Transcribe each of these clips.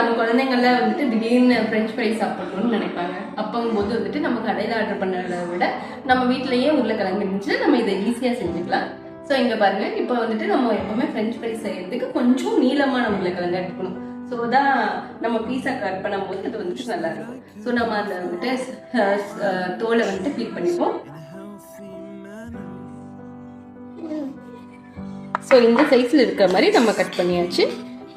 நம்ம குழந்தைங்கள்லாம் வந்துட்டு திடீர்னு ஃப்ரெஞ்ச் ஃப்ரைஸ் சாப்பிடணும்னு நினைப்பாங்க. அப்போங்கும்போது வந்துட்டு நம்ம கடையில் ஆர்டர் பண்ணுறத விட நம்ம வீட்டிலேயே உருளைக்கிழங்கு இருந்துச்சு, நம்ம இதை ஈஸியாக செஞ்சுக்கலாம். ஸோ இங்கே பாருங்கள், இப்போ வந்துட்டு நம்ம எப்போவுமே ஃப்ரெஞ்ச் ஃப்ரைஸ் செய்யறதுக்கு கொஞ்சம் நீளமான உருளைக்கிழங்கு எடுத்துக்கணும். ஸோ தான் நம்ம பீஸா கட் பண்ணும்போது அது வந்துட்டு நல்லா இருக்கும். ஸோ நம்ம அதை வந்துட்டு தோலை வந்துட்டு ஃபீல் பண்ணிப்போம். ஸோ இந்த சைஸில் இருக்கிற மாதிரி நம்ம கட் பண்ணியாச்சு.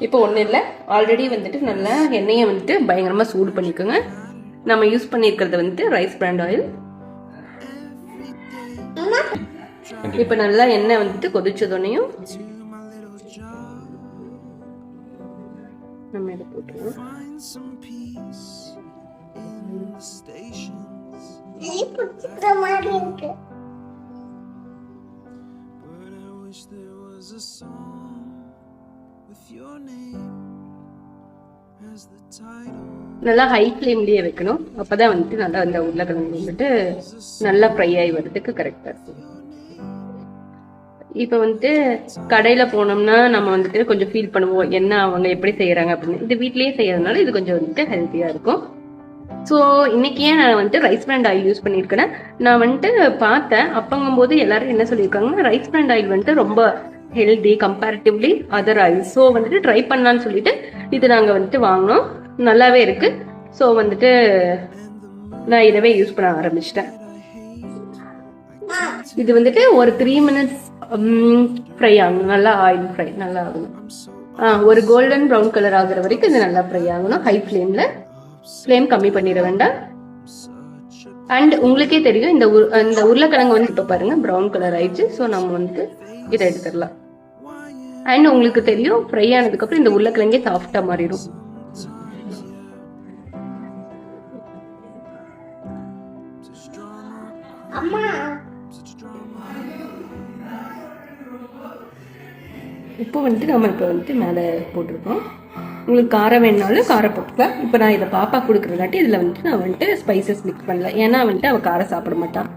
இப்போ ஒன்றும் இல்லை, ஆல்ரெடி வந்துட்டு நல்லா எண்ணெயை வந்துட்டு பயங்கரமாக சூடு பண்ணிக்கோங்க. நம்ம யூஸ் பண்ணியிருக்கிறது வந்துட்டு ரைஸ் பிராண்ட் ஆயில். இப்போ நல்லா எண்ணெய் வந்துட்டு கொதிச்சதோனையும் நம்ம இதை போட்டுருவோம். நல்லா ஹை ஃப்ளேம்லேயே வைக்கணும். அப்போதான் வந்துட்டு நல்லா அந்த உருளைக்கிழங்கு வந்துட்டு நல்லா ஃப்ரை ஆகி வர்றதுக்கு கரெக்டாக இருக்கும். இப்போ வந்துட்டு கடையில் போனோம்னா நம்ம வந்துட்டு கொஞ்சம் ஃபீல் பண்ணுவோம் என்ன அவங்க எப்படி செய்கிறாங்க அப்படின்னு. இது வீட்லேயே செய்யறதுனால இது கொஞ்சம் வந்துட்டு ஹெல்த்தியாக இருக்கும். ஸோ இன்னைக்கு ஏன் நான் வந்துட்டு ரைஸ் பிராண்ட் ஆயில் யூஸ் பண்ணியிருக்கேன்னா, நான் வந்துட்டு பார்த்தேன் அப்பங்கும்போது எல்லாரும் என்ன சொல்லியிருக்காங்கன்னா ரைஸ் பிராண்ட் ஆயில் வந்துட்டு ரொம்ப healthy comparatively other oil. So வந்துட்டு ட்ரை பண்ணலான்னு சொல்லிட்டு இது நாங்கள் வந்துட்டு வாங்கினோம். நல்லாவே இருக்கு. ஸோ வந்துட்டு நான் இதவே யூஸ் பண்ண ஆரம்பிச்சிட்டேன். இது வந்துட்டு ஒரு 3 minutes ஃப்ரை ஆகணும். நல்லா ஆயில் ஃப்ரை நல்லா ஆகணும். ஒரு கோல்டன் ப்ரௌன் கலர் ஆகுற வரைக்கும் இது நல்லா ஃப்ரை ஆகணும். ஹை ஃப்ளேம்ல, ஃப்ளேம் கம்மி பண்ணிட வேண்டாம். அண்ட் உங்களுக்கே தெரியும் இந்த உருளைக்கிழங்கு வந்து இப்போ பாருங்க ப்ரௌன் கலர் ஆயிடுச்சு. ஸோ நம்ம வந்துட்டு இதை எடுத்துடலாம். அண்ட் உங்களுக்கு தெரியும் ஃப்ரை ஆனதுக்கு அப்புறம் இந்த உருளைக்கிழங்கே சாஃப்டா மாறிடும். இப்போ வந்துட்டு நம்ம இப்போ வந்துட்டு மேலே போட்டிருக்கோம். உங்களுக்கு காரம் வேணுனாலும் காரம் போட்டுக்கலாம். இப்போ நான் இதை பாப்பா கொடுக்குறதாட்டி இதில் வந்துட்டு நான் வந்துட்டு ஸ்பைசஸ் மிக்ஸ் பண்ணல. ஏன்னா வந்துட்டு அவள் காரம் சாப்பிட மாட்டான்.